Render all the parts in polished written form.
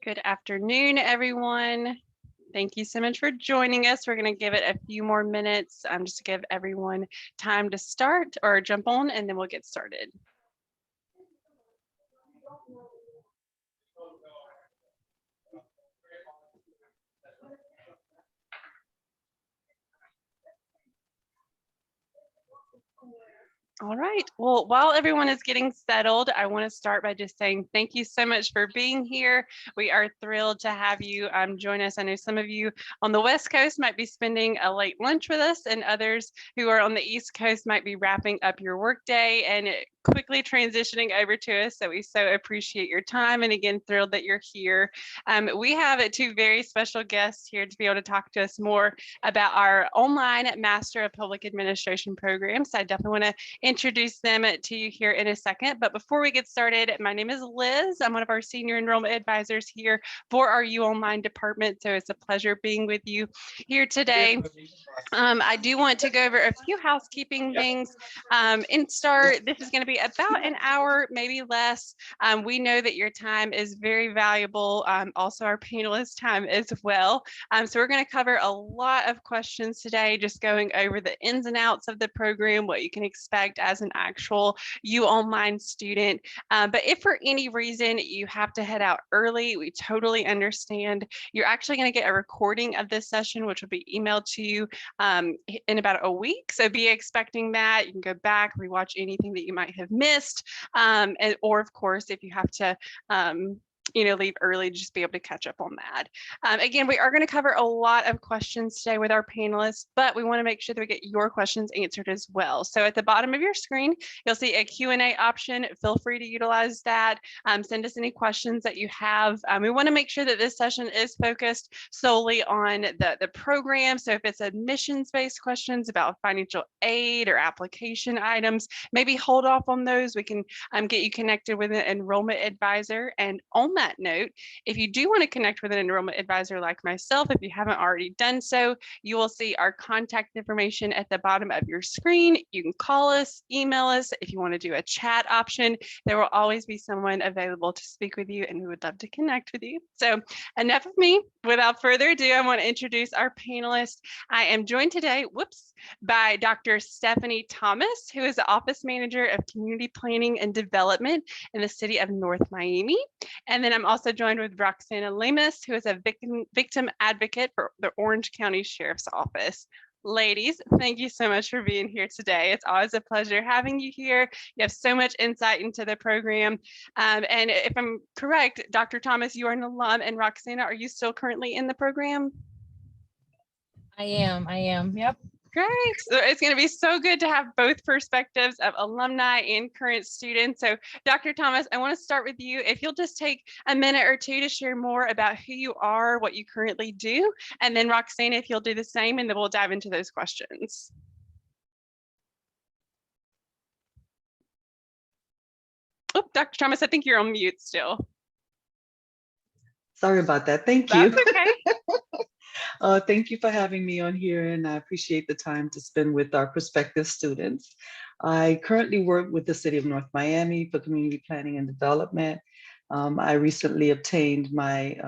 Good afternoon, everyone. Thank you so much for joining us. We're going to give it a few more minutes just to give everyone time to start or jump on, and then we'll get started. All right. Well, while everyone is getting settled, I want to start by just saying thank you so much for being here. We are thrilled to have you join us. I know some of you on the West Coast might be spending a late lunch with us, and others who are on the East Coast might be wrapping up your workday and quickly transitioning over to us. So we so appreciate your time, and again, thrilled that you're here. We have two very special guests here to be able to talk to us more about our online Master of Public Administration program. So I definitely want to introduce them to you here in a second. But before we get started, my name is Liz. I'm one of our senior enrollment advisors here for our UOnline department. So it's a pleasure being with you here today. I do want to go over a few housekeeping things and start. This is going to be about an hour, maybe less. We know that your time is very valuable. Also, our panelists' time as well. So we're going to cover a lot of questions today, just going over the ins and outs of the program, what you can expect as an actual UOnline student. But if for any reason you have to head out early, we totally understand. You're actually going to get a recording of this session, which will be emailed to you in about a week. So be expecting that. You can go back, rewatch anything that you might have missed. Or of course, if you have to leave early, just be able to catch up on that. Again, we are going to cover a lot of questions today with our panelists, but we want to make sure that we get your questions answered as well. So at the bottom of your screen, you'll see a Q&A option. Feel free to utilize that. Send us any questions that you have. We want to make sure that this session is focused solely on the program. So if it's admissions-based questions about financial aid or application items, maybe hold off on those. We can get you connected with an enrollment advisor. And on that note, if you do want to connect with an enrollment advisor like myself, if you haven't already done so, you will see our contact information at the bottom of your screen. You can call us, email us. If you want to do a chat option, there will always be someone available to speak with you, and we would love to connect with you. So enough of me. Without further ado, I want to introduce our panelists. I am joined today, by Dr. Stephanie Thomas, who is the Office Manager of Community Planning and Development in the city of North Miami. And then I'm also joined with Roxana Lemus, who is a victim advocate for the Orange County Sheriff's Office. Ladies, thank you so much for being here today. It's always a pleasure having you here. You have so much insight into the program. And if I'm correct, Dr. Thomas, you are an alum, and Roxana, are you still currently in the program? I am, yep. Great. So it's going to be so good to have both perspectives of alumni and current students. So Dr. Thomas, I want to start with you. If you'll just take a minute or two to share more about who you are, what you currently do, and then Roxana, if you'll do the same, and then we'll dive into those questions. Oh, Dr. Thomas, I think you're on mute still. Sorry about that. Thank you. That's okay. Thank you for having me on here, and I appreciate the time to spend with our prospective students. I currently work with the City of North Miami for Community Planning and Development. I recently obtained my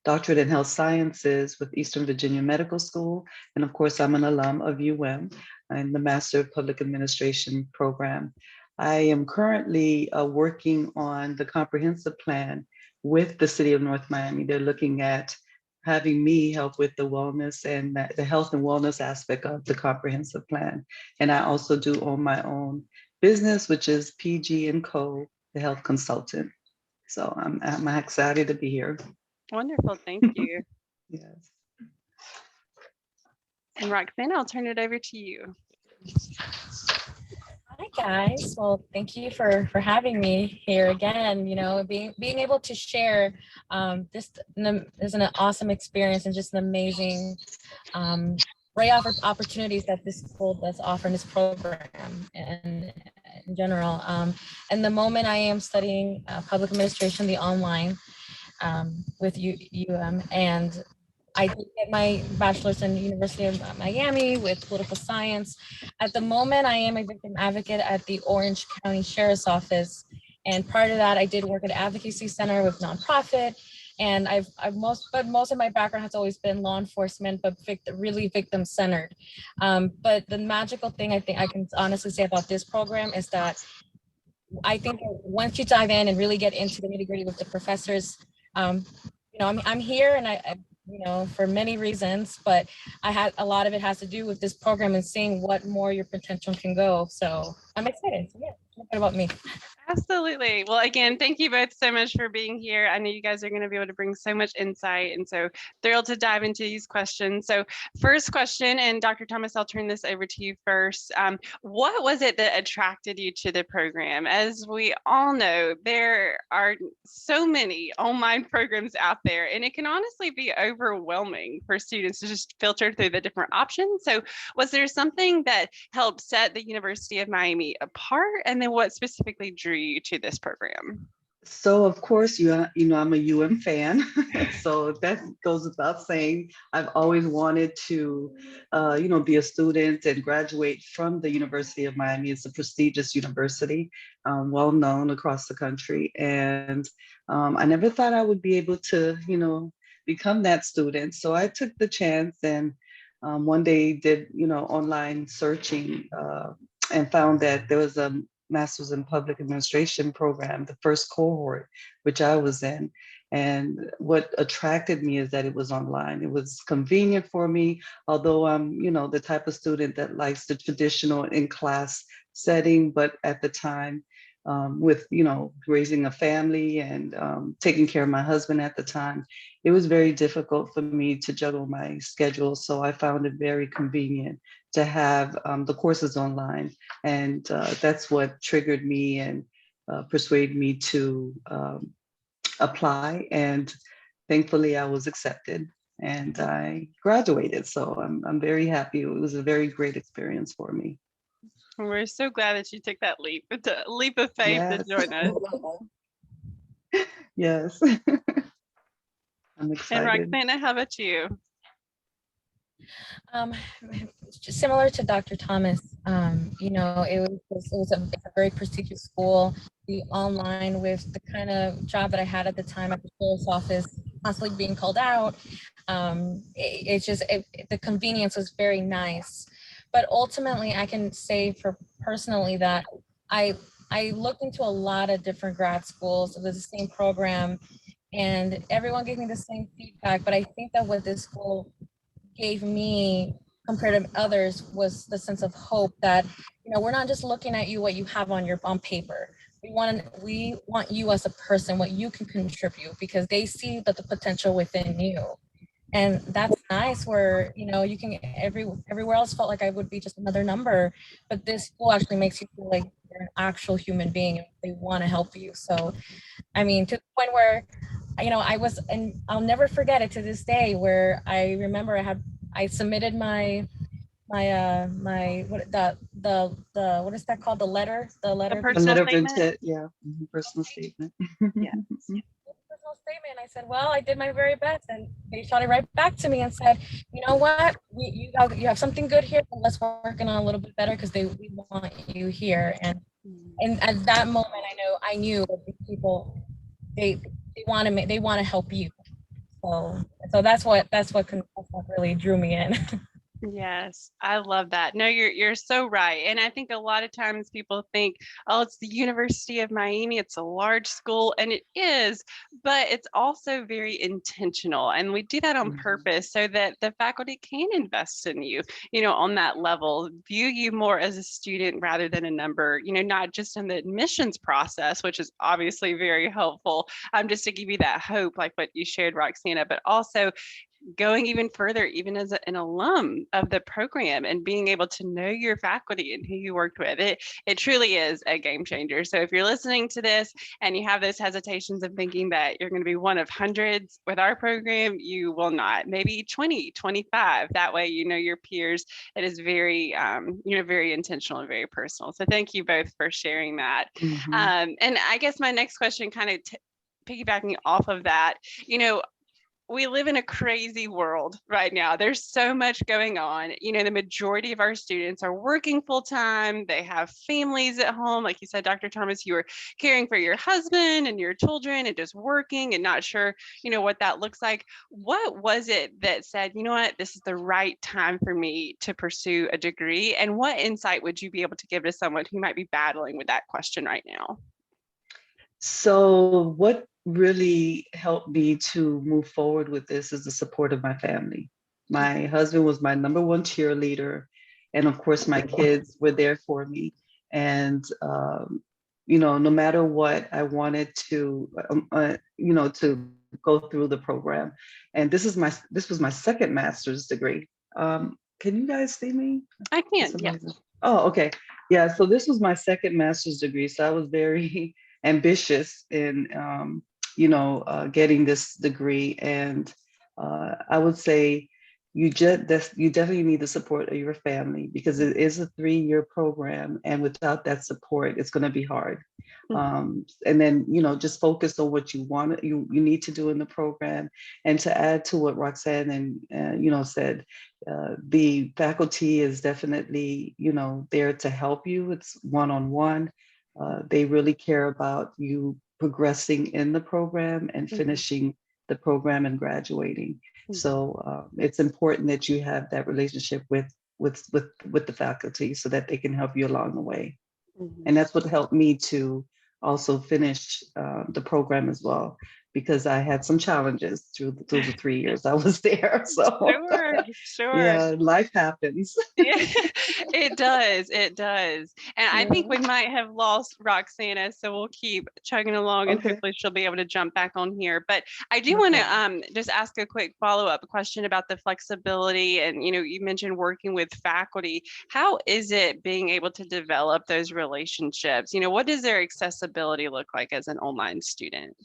doctorate in health sciences with Eastern Virginia Medical School, and of course, I'm an alum of and the Master of Public Administration program. I am currently working on the comprehensive plan with the City of North Miami. They're looking at having me help with the wellness and the health and wellness aspect of the comprehensive plan. And I also do own my own business, which is PG & Co, the health consultant. So I'm excited to be here. Wonderful, thank you. Yes. And Roxana, I'll turn it over to you. Hi guys. Well, thank you for having me here again. You know, being able to share this is an awesome experience and just an amazing array of opportunities that this school does offer in this program and in general. And the moment I am studying public administration, the online with and I did get my bachelor's in the University of Miami with political science. At the moment, I am a victim advocate at the Orange County Sheriff's Office. And prior to that, I did work at Advocacy Center with nonprofit. And most of my background has always been law enforcement, but really victim centered. But the magical thing I think I can honestly say about this program is that I think that once you dive in and really get into the nitty gritty with the professors, I'm here and for many reasons, but I had a lot of it has to do with this program and seeing what more your potential can go. So I'm excited. So yeah, what about me? Absolutely. Well, again, thank you both so much for being here. I know you guys are going to be able to bring so much insight, and so thrilled to dive into these questions. So first question, and Dr. Thomas, I'll turn this over to you first. What was it that attracted you to the program? As we all know, there are so many online programs out there, and it can honestly be overwhelming for students to just filter through the different options. So was there something that helped set the University of Miami apart? And then what specifically drew you to this program? So of course, I'm a fan, so that goes without saying. I've always wanted to, be a student and graduate from the University of Miami. It's a prestigious university, well known across the country, and I never thought I would be able to, become that student. So I took the chance and one day did, online searching and found that there was a Master's in Public Administration program, the first cohort, which I was in. And what attracted me is that it was online. It was convenient for me, although I'm, the type of student that likes the traditional in-class setting, but at the time, with, raising a family and taking care of my husband at the time, it was very difficult for me to juggle my schedule. So I found it very convenient to have the courses online. And that's what triggered me and persuaded me to apply. And thankfully I was accepted and I graduated. So I'm very happy. It was a very great experience for me. We're so glad that you took that leap of faith to Yes. join us. Yes. I'm And excited. Roxana, how about you? Similar to Dr. Thomas, it was a very prestigious school. The online with the kind of job that I had at the time at the sheriff's office, constantly being called out. The convenience was very nice. But ultimately, I can say for personally that I looked into a lot of different grad schools. It was the same program, and everyone gave me the same feedback. But I think that what this school gave me compared to others was the sense of hope that we're not just looking at you what you have on paper. We want you as a person, what you can contribute, because they see that the potential within you. And that's nice where you can everywhere else felt like I would be just another number, but this school actually makes you feel like you're an actual human being and they want to help you. So I mean, to the point where I was, and I'll never forget it to this day, where I remember I submitted my what is that called? The letter The The personal letter of statement? intent, yeah, personal statement. Yes. personal statement. I said, well, I did my very best, and they shot it right back to me and said, you know what, you have something good here, but let's work on a little bit better because we want you here. And at that moment, I knew that these people, they want to help you. So that's what really drew me in. Yes, I love that. No, you're so right. And I think a lot of times people think, oh, it's the University of Miami, it's a large school, and it is, but it's also very intentional. And we do that on Mhm. purpose so that the faculty can invest in you, on that level, view you more as a student rather than a number, not just in the admissions process, which is obviously very helpful, just to give you that hope, like what you shared, Roxana, but also going even further, even as an alum of the program and being able to know your faculty and who you worked with, it truly is a game changer. So if you're listening to this and you have those hesitations of thinking that you're going to be one of hundreds with our program, you will not. Maybe 20, 25. That way, your peers. It is very, very intentional and very personal. So thank you both for sharing that. Mhm. And I guess my next question kind of piggybacking off of that, we live in a crazy world right now. There's so much going on. The majority of our students are working full time. They have families at home. Like you said, Dr. Thomas, you were caring for your husband and your children and just working and not sure, what that looks like. What was it that said, you know what, this is the right time for me to pursue a degree? And what insight would you be able to give to someone who might be battling with that question right now? So what really helped me to move forward with this is the support of my family. My husband was my number one cheerleader. And of course, my kids were there for me. And, no matter what, I wanted to, to go through the program. And this was my second master's degree. Can you guys see me? I can, yeah. Oh, okay. Yeah, so this was my second master's degree. So I was very ambitious in, getting this degree. And I would say you definitely need the support of your family, because it is a 3-year program. And without that support, it's going to be hard. And then, just focus on what you need to do in the program. And to add to what Roxanne and, said, the faculty is definitely, there to help you. It's one-on-one. They really care about you progressing in the program and finishing the program and graduating. So it's important that you have that relationship with the faculty so that they can help you along the way. And that's what helped me to also finish the program as well, because I had some challenges through the 3 years I was there. So Sure. Yeah, life happens. Yeah, it does. It does. And I think we might have lost Roxana, so we'll keep chugging along and hopefully she'll be able to jump back on here. But I do want to just ask a quick follow-up question about the flexibility. And, you mentioned working with faculty. How is it being able to develop those relationships? What does their accessibility look like as an online student?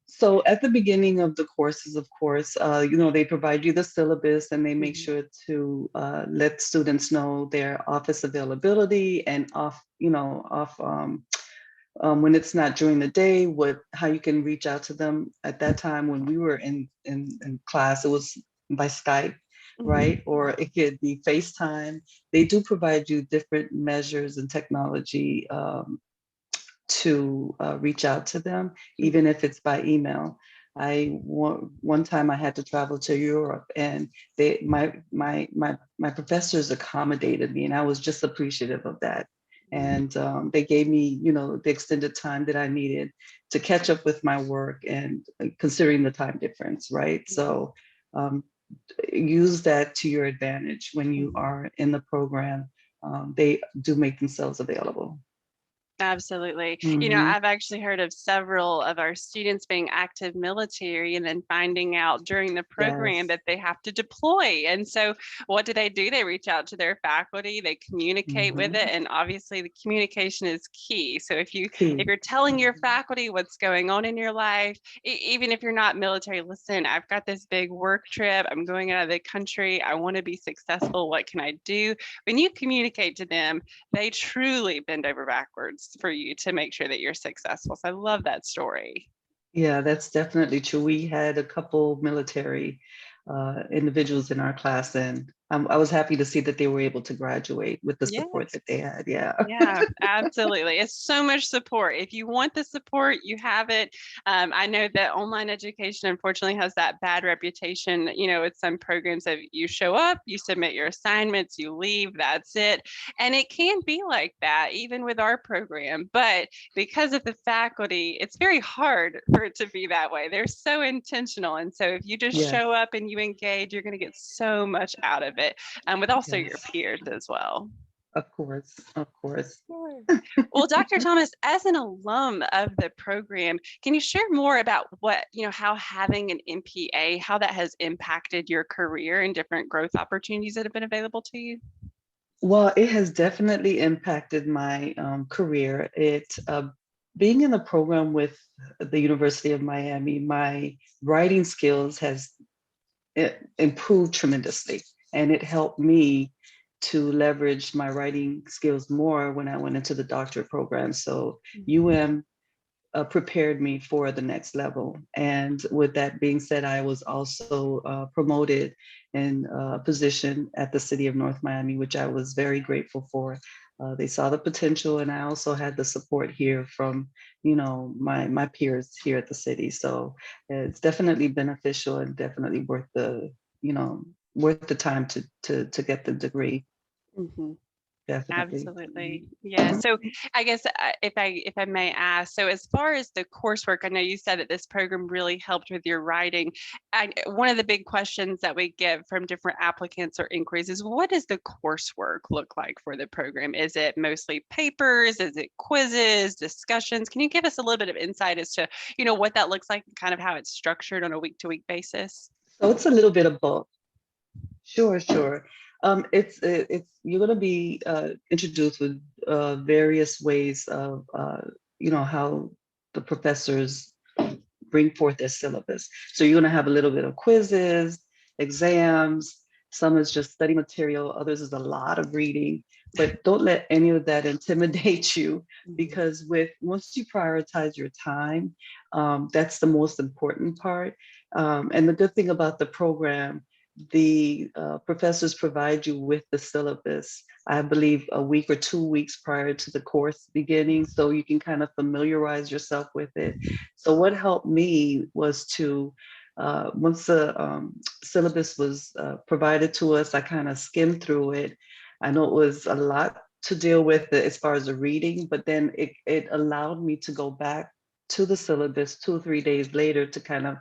So at the beginning of the courses, of course, they provide you the syllabus and they make sure to let students know their office availability and when it's not during the day, how you can reach out to them. At that time when we were in class, it was by Skype, right? Or it could be FaceTime. They do provide you different measures and technology to reach out to them, even if it's by email. One time I had to travel to Europe, and my professors accommodated me, and I was just appreciative of that. And they gave me, the extended time that I needed to catch up with my work, and considering the time difference, right? So use that to your advantage when you are in the program. They do make themselves available. Absolutely. I've actually heard of several of our students being active military and then finding out during the program that they have to deploy. And so what do? They reach out to their faculty, they communicate with it. And obviously the communication is key. So if you're telling your faculty what's going on in your life, even if you're not military, listen, I've got this big work trip, I'm going out of the country, I want to be successful, what can I do? When you communicate to them, they truly bend over backwards for you to make sure that you're successful. So I love that story. Yeah, that's definitely true. We had a couple military individuals in our class, and I was happy to see that they were able to graduate with the support that they had. Yeah, absolutely. It's so much support. If you want the support, you have it. I know that online education, unfortunately, has that bad reputation. With some programs that you show up, you submit your assignments, you leave, that's it. And it can be like that, even with our program. But because of the faculty, it's very hard for it to be that way. They're so intentional. And so if you just show up and you engage, you're going to get so much out of it, with also your peers as well. Of course. Sure. Well, Dr. Thomas, as an alum of the program, can you share more about how having an MPA, how that has impacted your career and different growth opportunities that have been available to you? Well, it has definitely impacted my career. Being in the program with the University of Miami, my writing skills has improved tremendously. And it helped me to leverage my writing skills more when I went into the doctorate program. So UM prepared me for the next level. And with that being said, I was also promoted in a position at the City of North Miami, which I was very grateful for. They saw the potential, and I also had the support here from, my peers here at the city. So it's definitely beneficial and definitely worth the time to get the degree. Mhm. Definitely. Absolutely. Yeah. So I guess if I may ask, so as far as the coursework, I know you said that this program really helped with your writing. One of the big questions that we get from different applicants or inquiries is, what does the coursework look like for the program? Is it mostly papers? Is it quizzes, discussions? Can you give us a little bit of insight as to, what that looks like and kind of how it's structured on a week-to-week basis? So it's a little bit of both. Sure, sure. It's you're going to be introduced with various ways of how the professors bring forth their syllabus. So you're going to have a little bit of quizzes, exams. Some is just study material. Others is a lot of reading. But don't let any of that intimidate you, because once you prioritize your time, that's the most important part. And the good thing about the program, the professors provide you with the syllabus, I believe, a week or 2 weeks prior to the course beginning, so you can kind of familiarize yourself with it. So what helped me was to, once the syllabus was provided to us, I kind of skimmed through it. I know it was a lot to deal with as far as the reading, but then it allowed me to go back to the syllabus 2 or 3 days later to kind of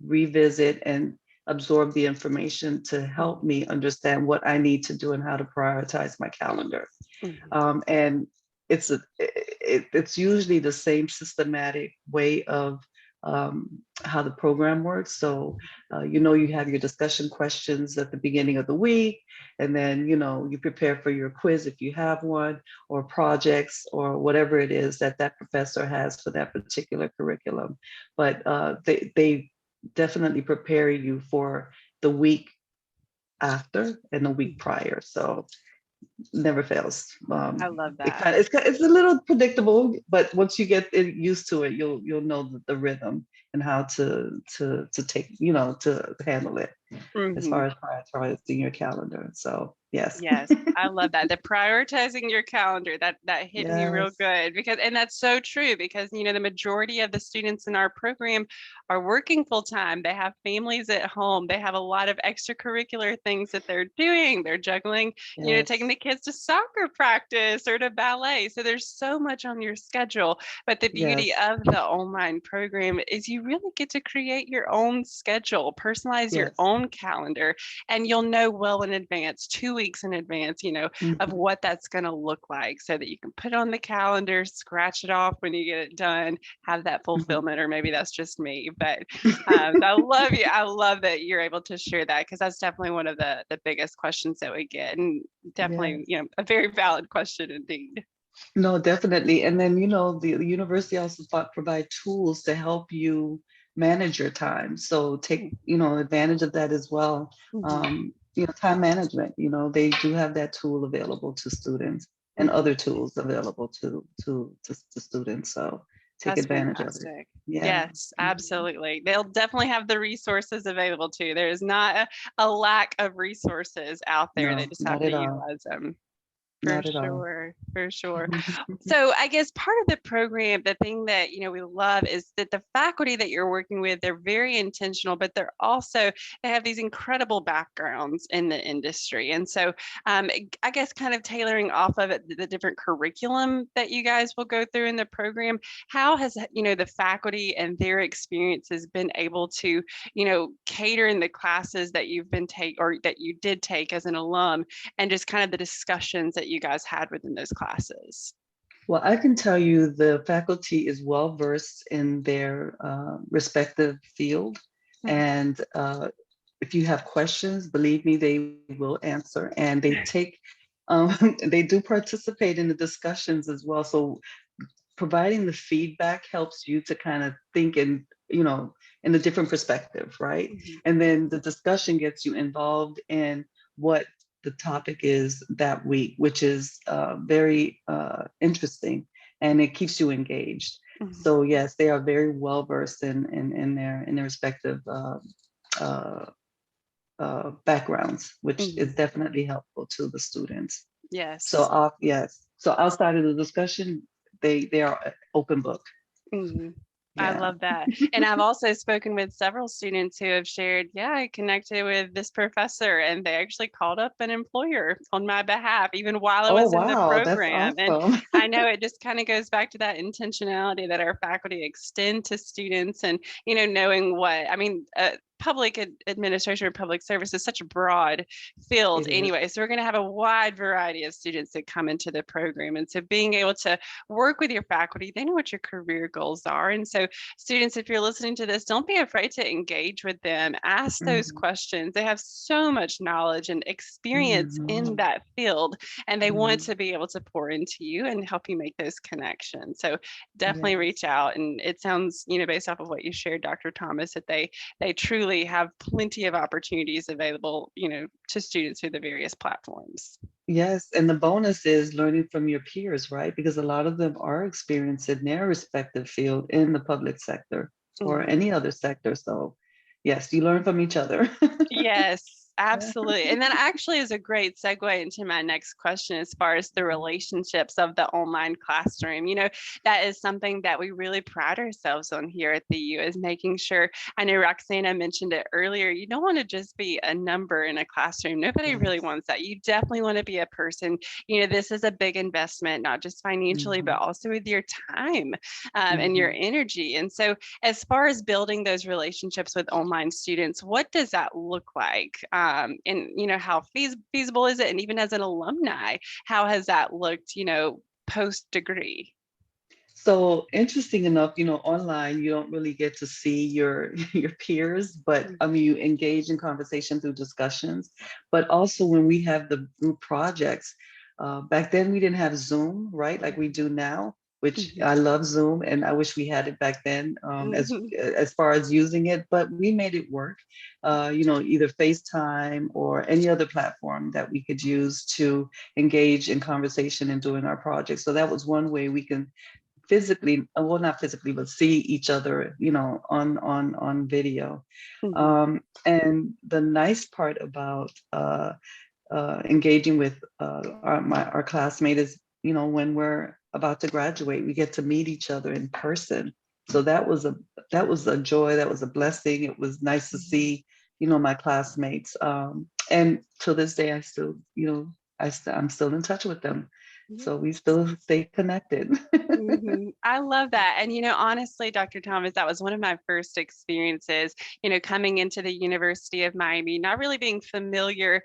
revisit and absorb the information to help me understand what I need to do and how to prioritize my calendar. And it's usually the same systematic way of how the program works. So, you have your discussion questions at the beginning of the week, and then, you prepare for your quiz if you have one, or projects, or whatever it is that professor has for that particular curriculum. But they definitely prepare you for the week after and the week prior. So never fails. I love It that. kind of, it's a little predictable, but once you get used to it, you'll know the rhythm and how to take, to handle it as Mhm. far as prioritizing your calendar. So yes. Yes, I love that. The prioritizing your calendar, that hit me real Yes. good, and that's so true, because the majority of the students in our program are working full time. They have families at home. They have a lot of extracurricular things that they're doing. They're juggling, taking Yes. the kids to soccer practice or to ballet. So there's so much on your schedule. But the beauty Yes. of the online program is you really get to create your own schedule, personalize your Yes. own calendar, and you'll know well in advance, 2 weeks in advance, of Mhm. what that's going to look like, so that you can put it on the calendar, scratch it off when you get it done, have that Mhm. fulfillment. Or maybe that's just me, but I love you. I love that you're able to share that, because that's definitely one of the biggest questions that we get, and definitely, Yes. a very valid question indeed. No, definitely. And then, the university also provide tools to help you manage your time. So take, advantage of that as well. Mhm, Time management, they do have that tool available to students, and mhm. other tools available to students. So take That's advantage of it. fantastic. Yeah. Yes, Mhm. absolutely. They'll definitely have the resources available too. There is not a lack of resources out there. They No, just have not to at all. utilize them. For Not at all. sure, for sure. So I guess part of the program, the thing that we love, is that the faculty that you're working with, they're very intentional, but they have these incredible backgrounds in the industry. And so I guess kind of tailoring off of it, the different curriculum that you guys will go through in the program, how has the faculty and their experiences been able to cater in the classes that you've been or that you did take as an alum, and just kind of the discussions that you guys had within those classes? Well, I can tell you the faculty is well versed in their respective field. Mhm. And if you have questions, believe me, they will answer. And they they do participate in the discussions as well. So providing the feedback helps you to kind of think in a different perspective, right? Mhm. And then the discussion gets you involved in what the topic is that week, which is very interesting, and it keeps you engaged. Mhm. So yes, they are very well versed in their respective uh, backgrounds, which Mhm. is definitely helpful to the students. So Yes. yes, so outside of the discussion, they are an open book. Mhm. I Yeah. love that. And I've also spoken with several students who have shared, yeah, I connected with this professor and they actually called up an employer on my behalf, even while I Oh was in the wow, that's program. And awesome. I know it just kind of goes back to that intentionality that our faculty extend to students and, knowing what, I mean, public administration or public service is such a broad field It is. anyway. So we're going to have a wide variety of students that come into the program. And so being able to work with your faculty, they know what your career goals are. And so students, if you're listening to this, don't be afraid to engage with them. Ask those Mhm, questions. They have so much knowledge and experience in mhm, that field, and they want mhm. to be able to pour into you and help you make those connections. So definitely Yes. reach out. And it sounds, based off of what you shared, Dr. Thomas, that they truly have plenty of opportunities available, to students through the various platforms. Yes, and the bonus is learning from your peers, right? Because a lot of them are experienced in their respective field in the public sector or Mhm. any other sector. So yes, you learn from each other. Yes, Yeah. absolutely. And that actually is a great segue into my next question as far as the relationships of the online classroom. That is something that we really pride ourselves on here at the U is making sure. I know Roxana mentioned it earlier. You don't want to just be a number in a classroom. Nobody really Yes. wants that. You definitely want to be a person. This is a big investment, not just financially, but Mhm, also with your time and your mhm. energy. And so as far as building those relationships with online students, what does that look like? And how feasible is it? And even as an alumni, how has that looked, post degree? So interesting enough, online you don't really get to see your your peers, but I mean you engage in conversation through discussions. But also when we have the group projects, back then we didn't have Zoom, right? Like we do now, which Mhm. I love Zoom, and I wish we had it back then Mhm. as far as using it. But we made it work. Either FaceTime or any other platform that we could use to engage in conversation and doing our projects. So that was one way we can physically, well, not physically, but see each other, on video. Mhm. And the nice part about engaging with our classmate is, when we're about to graduate, we get to meet each other in person. So that was a joy. That was a blessing. It was nice to Mhm. see, my classmates. And to this day, I still, I'm still in touch with them. So we still stay connected. I love that. And, honestly, Dr. Thomas, that was one of my first experiences, coming into the University of Miami, not really being familiar,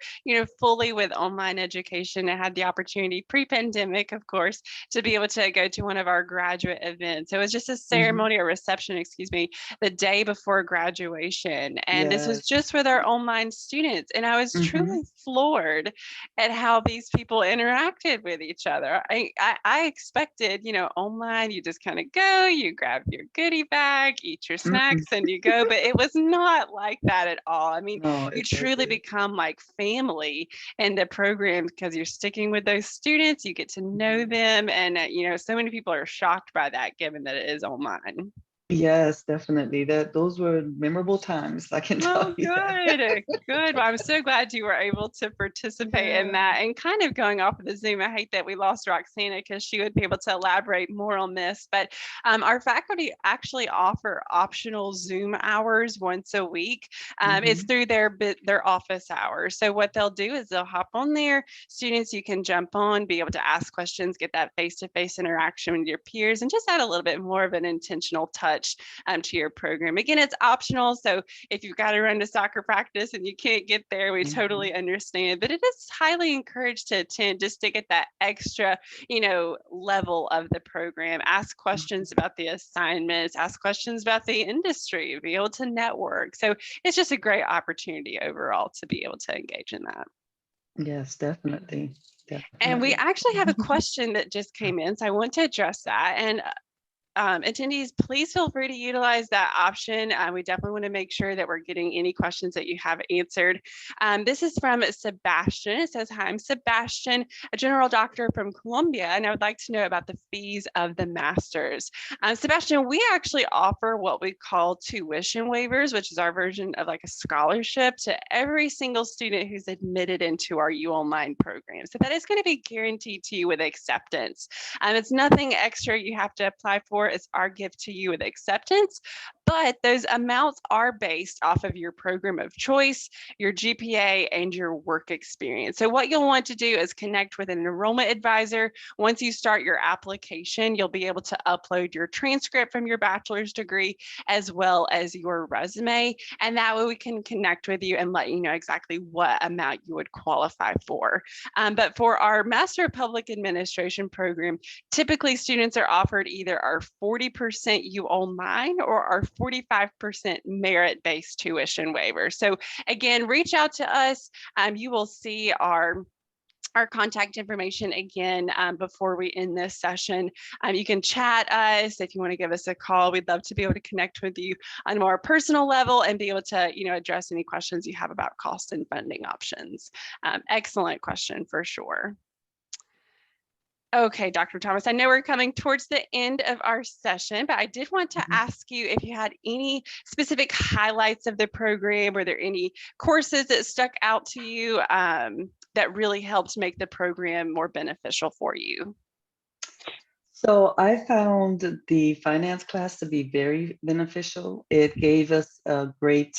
fully with online education. I had the opportunity pre-pandemic, of course, to be able to go to one of our graduate events. It was just a Mhm. ceremony or reception, excuse me, the day before graduation. And this was Yes. just with our online students. And I was Mhm. truly floored at how these people interacted with each other. I expected, online, you just kind of go, you grab your goodie bag, eat your Mm-mm. snacks, and you go. But it was not like that at all. I mean, No, you it truly wasn't. become like family in the program because you're sticking with those students, you get to know Mhm. them. And, so many people are shocked by that given that it is online. Yes, definitely. Those were memorable times, I can tell Oh, you that. good. Good. Well, I'm so glad you were able to participate in Yeah. that. And kind of going off of the Zoom, I hate that we lost Roxana because she would be able to elaborate more on this. But our faculty actually offer optional Zoom hours once a week. It's Mhm. through their office hours. So what they'll do is they'll hop on there. Students, you can jump on, be able to ask questions, get that face-to-face interaction with your peers, and just add a little bit more of an intentional touch to your program. Again, it's optional. So if you've got to run to soccer practice and you can't get there, we totally Mhm. understand. But it is highly encouraged to attend just to get that extra, level of the program. Ask questions Mhm. about the assignments, ask questions about the industry, be able to network. So it's just a great opportunity overall to be able to engage in that. Yes, definitely. And we Definitely. actually have a question that just came in, so I want to address that. And attendees, please feel free to utilize that option. We definitely want to make sure that we're getting any questions that you have answered. This is from Sebastian. It says, hi, I'm Sebastian, a general doctor from Colombia, and I would like to know about the fees of the master's. Sebastian, we actually offer what we call tuition waivers, which is our version of like a scholarship to every single student who's admitted into our UOnline program. So that is going to be guaranteed to you with acceptance. It's nothing extra you have to apply for. It's our gift to you with acceptance, but those amounts are based off of your program of choice, your GPA, and your work experience. So what you'll want to do is connect with an enrollment advisor. Once you start your application, you'll be able to upload your transcript from your bachelor's degree as well as your resume. And that way we can connect with you and let you know exactly what amount you would qualify for. But for our Master of Public Administration program, typically students are offered either our 40% UOnline or our 45% merit-based tuition waiver. So again, reach out to us. You will see our contact information again before we end this session. You can chat us if you want to give us a call. We'd love to be able to connect with you on a more personal level and be able to, address any questions you have about cost and funding options. Excellent question for sure. Okay, Dr. Thomas, I know we're coming towards the end of our session, but I did want to ask you if you had any specific highlights of the program. Were there any courses that stuck out to you that really helped make the program more beneficial for you? So I found the finance class to be very beneficial. It gave us a great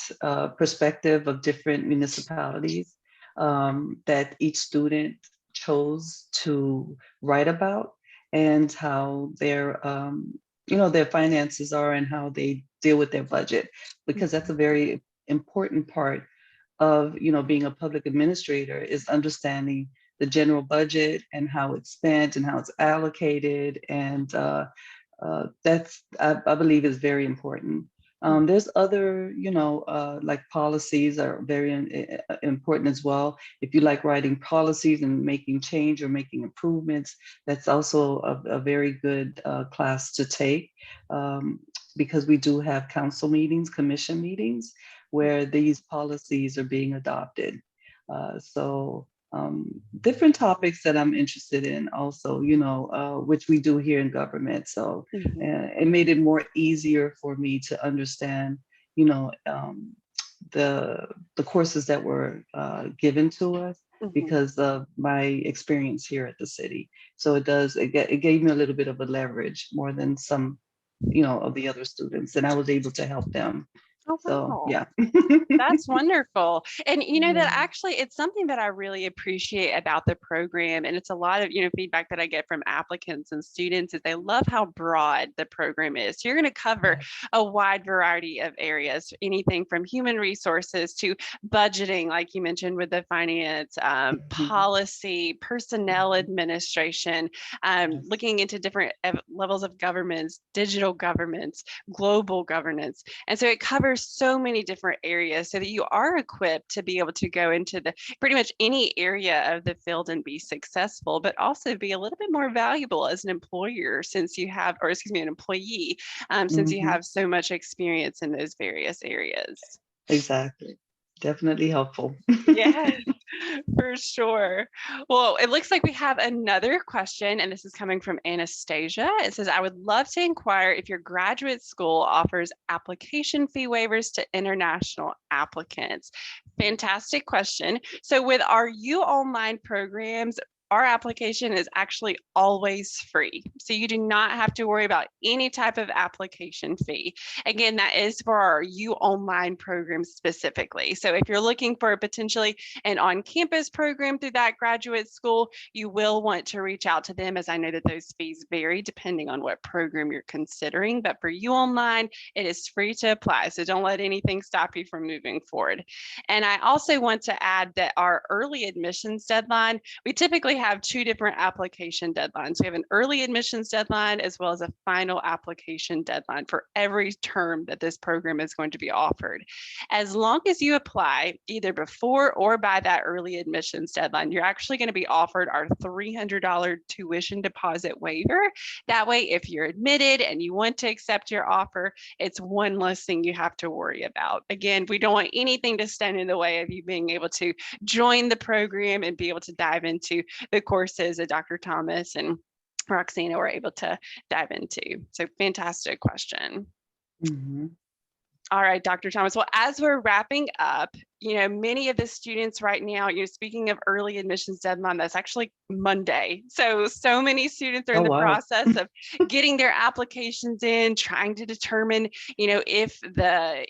perspective of different municipalities that each student chose to write about, and how their their finances are and how they deal with their budget, because that's a very important part of being a public administrator, is understanding the general budget and how it's spent and how it's allocated, and that's I believe is very important. There's other, like policies are very important as well. If you like writing policies and making change or making improvements, that's also a very good class to take, because we do have council meetings, commission meetings, where these policies are being adopted. So different topics that I'm interested in also, which we do here in government. So it made it more easier for me to understand, the courses that were given to us because of my experience here at the city. So it gave me a little bit of a leverage more than some, of the other students, and I was able to help them. Oh, So wow. yeah. That's wonderful. And that actually, it's something that I really appreciate about the program. And it's a lot of, feedback that I get from applicants and students is they love how broad the program is. So you're going to cover a wide variety of areas, anything from human resources to budgeting, like you mentioned with the finance, policy, personnel administration, looking into different levels of governments, digital governments, global governance. And so it covers so many different areas so that you are equipped to be able to go into the pretty much any area of the field and be successful, but also be a little bit more valuable as an employer since you have, or excuse me, an employee, since you have so much experience in those various areas. Exactly. Definitely helpful. Yes, for sure. Well, it looks like we have another question, and this is coming from Anastasia. It says, I would love to inquire if your graduate school offers application fee waivers to international applicants. Fantastic question. So with our UOnline programs, our application is actually always free. So you do not have to worry about any type of application fee. Again, that is for our UOnline program specifically. So if you're looking for potentially an on-campus program through that graduate school, you will want to reach out to them, as I know that those fees vary depending on what program you're considering. But for UOnline, it is free to apply. So don't let anything stop you from moving forward. And I also want to add that our early admissions deadline, we typically actually have two different application deadlines. We have an early admissions deadline as well as a final application deadline for every term that this program is going to be offered. As long as you apply either before or by that early admissions deadline, you're actually going to be offered our $300 tuition deposit waiver. That way, if you're admitted and you want to accept your offer, it's one less thing you have to worry about. Again, we don't want anything to stand in the way of you being able to join the program and be able to dive into the courses that Dr. Thomas and Roxana were able to dive into. So fantastic question. Mhm. All right, Dr. Thomas. Well, as we're wrapping up, many of the students right now, speaking of early admissions deadline, that's actually Monday. So many students are in Oh, the wow. process of getting their applications in, trying to determine, if the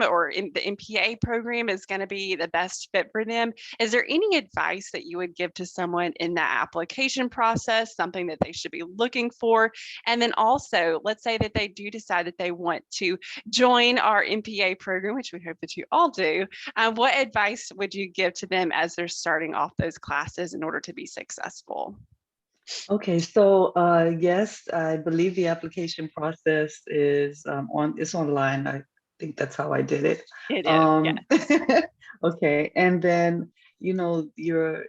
or in the MPA program is going to be the best fit for them. Is there any advice that you would give to someone in that application process, something that they should be looking for? And then also, let's say that they do decide that they want to join our MPA program, which we hope that you all do. What advice would you give to them as they're starting off those classes in order to be successful? Okay, so yes, I believe the application process is it's online. I think that's how I did it. It is, yes. Okay, and then your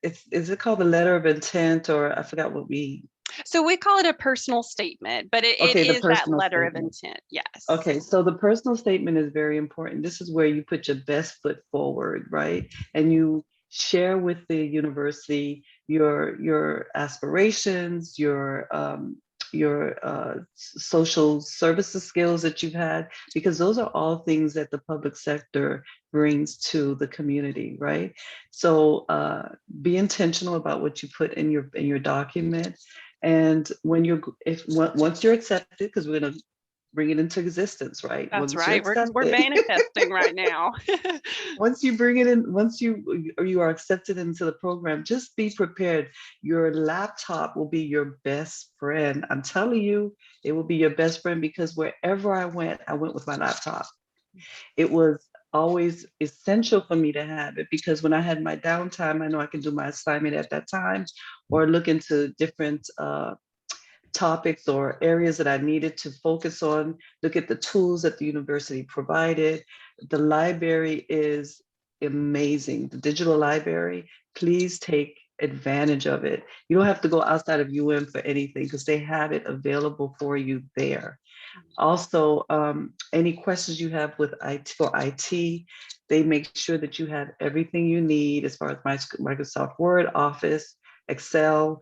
is it called the letter of intent, or I forgot what we. So we call it a personal statement, but it Okay, the is that personal letter of statement. intent. Yes. Okay, so the personal statement is very important. This is where you put your best foot forward, right? And you share with the university your aspirations, your social services skills that you've had, because those are all things that the public sector brings to the community, right? So be intentional about what you put in your document. And once you're accepted, because we're going to bring it into existence, right? That's Once you're right. We're accepted, manifesting right now. once you bring it in, once you are accepted into the program, just be prepared. Your laptop will be your best friend. I'm telling you, it will be your best friend, because wherever I went with my laptop. It was always essential for me to have it, because when I had my downtime, I know I can do my assignment at that time, or look into different topics or areas that I needed to focus on, look at the tools that the university provided. The library is amazing. The digital library, please take advantage of it. You don't have to go outside of for anything, because they have it available for you there. Also, any questions you have with IT, they make sure that you have everything you need as far as Microsoft Word, Office, Excel.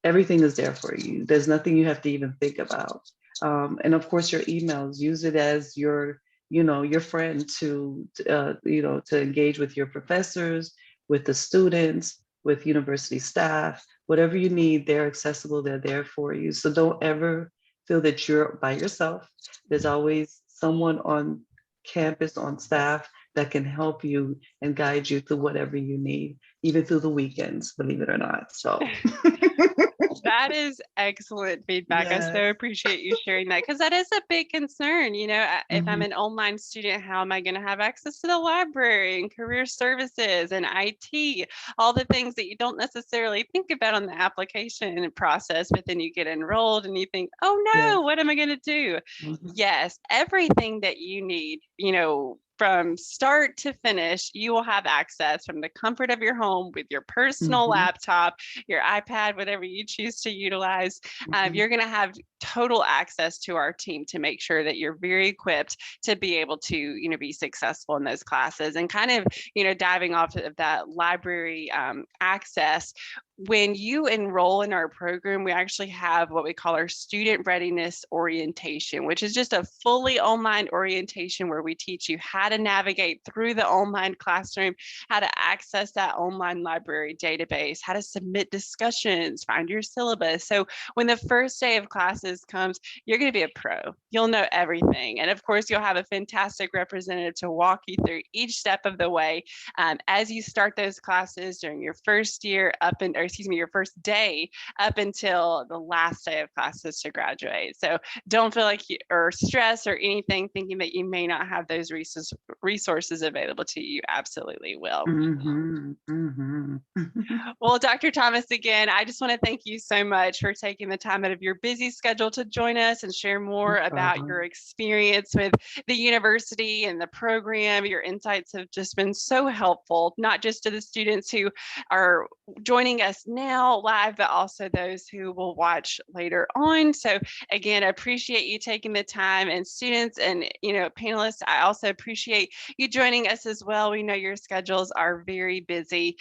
Everything is there for you. There's nothing you have to even think about. And of course, your emails, use it as your friend to engage with your professors, with the students, with university staff. Whatever you need, they're accessible. They're there for you. So don't ever feel that you're by yourself. There's always someone on campus, on staff, that can help you and guide you through whatever you need, even through the weekends, believe it or not. So That is excellent feedback. I so yes. appreciate you sharing that, because that is a big concern. If I'm Mhm. an online student, how am I going to have access to the library and career services and IT, all the things that you don't necessarily think about on the application process, but then you get enrolled and you think, oh Yes. no, what am I going to do? Mhm. Yes, everything that you need, from start to finish, you will have access from the comfort of your home with your personal Mhm. laptop, your iPad, whatever you choose to utilize. Mhm. You're going to have total access to our team to make sure that you're very equipped to be able to, be successful in those classes. And kind of, diving off of that library access. When you enroll in our program, we actually have what we call our student readiness orientation, which is just a fully online orientation where we teach you how to navigate through the online classroom, how to access that online library database, how to submit discussions, find your syllabus. So when the first day of classes comes, you're going to be a pro. You'll know everything. And of course, you'll have a fantastic representative to walk you through each step of the way as you start those classes during your first year excuse me, your first day up until the last day of classes to graduate. So don't feel like you or stress or anything thinking that you may not have those resources available to you. Absolutely will. Well, Dr. Thomas, again, I just want to thank you so much for taking the time out of your busy schedule to join us and share more about your experience with the university and the program. Your insights have just been so helpful, not just to the students who are joining us now live, but also those who will watch later on. So again, I appreciate you taking the time, and students and panelists, I also appreciate you joining us as well. We know your schedules are very busy.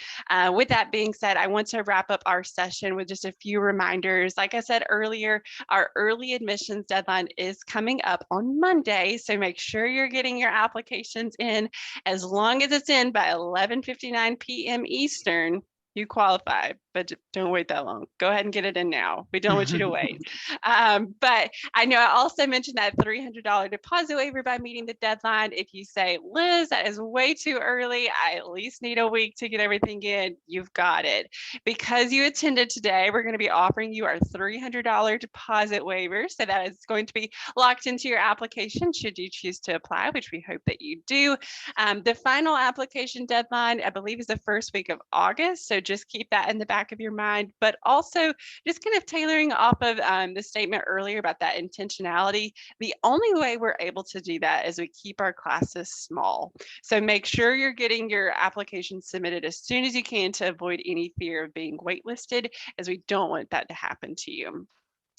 With that being said, I want to wrap up our session with just a few reminders. Like I said earlier, our early admissions deadline is coming up on Monday, so make sure you're getting your applications in. As long as it's in by 11:59 p.m. Eastern, you qualify, but don't wait that long. Go ahead and get it in now. We don't want you to wait. But I know I also mentioned that $300 deposit waiver by meeting the deadline. If you say, Liz, that is way too early, I at least need a week to get everything in, you've got it. Because you attended today, we're going to be offering you our $300 deposit waiver. So that is going to be locked into your application should you choose to apply, which we hope that you do. The final application deadline, I believe, is the first week of August. So just keep that in the back of your mind, but also just kind of tailoring off of the statement earlier about that intentionality. The only way we're able to do that is we keep our classes small. So make sure you're getting your application submitted as soon as you can to avoid any fear of being waitlisted, as we don't want that to happen to you.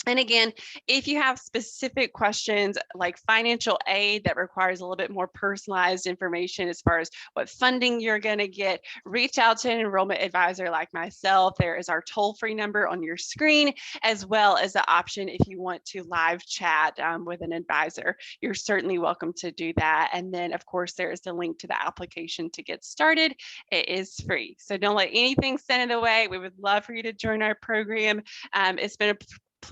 And again, if you have specific questions like financial aid that requires a little bit more personalized information as far as what funding you're going to get, reach out to an enrollment advisor like myself. There is our toll-free number on your screen, as well as the option if you want to live chat with an advisor. You're certainly welcome to do that. And then, of course, there is the link to the application to get started. It is free. So don't let anything stand in the way. We would love for you to join our program. It's been a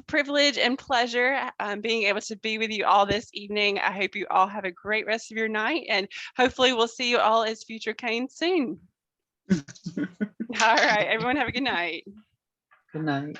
privilege and pleasure being able to be with you all this evening. I hope you all have a great rest of your night, and hopefully we'll see you all as future Canes soon. All right, everyone have a good night. Good night.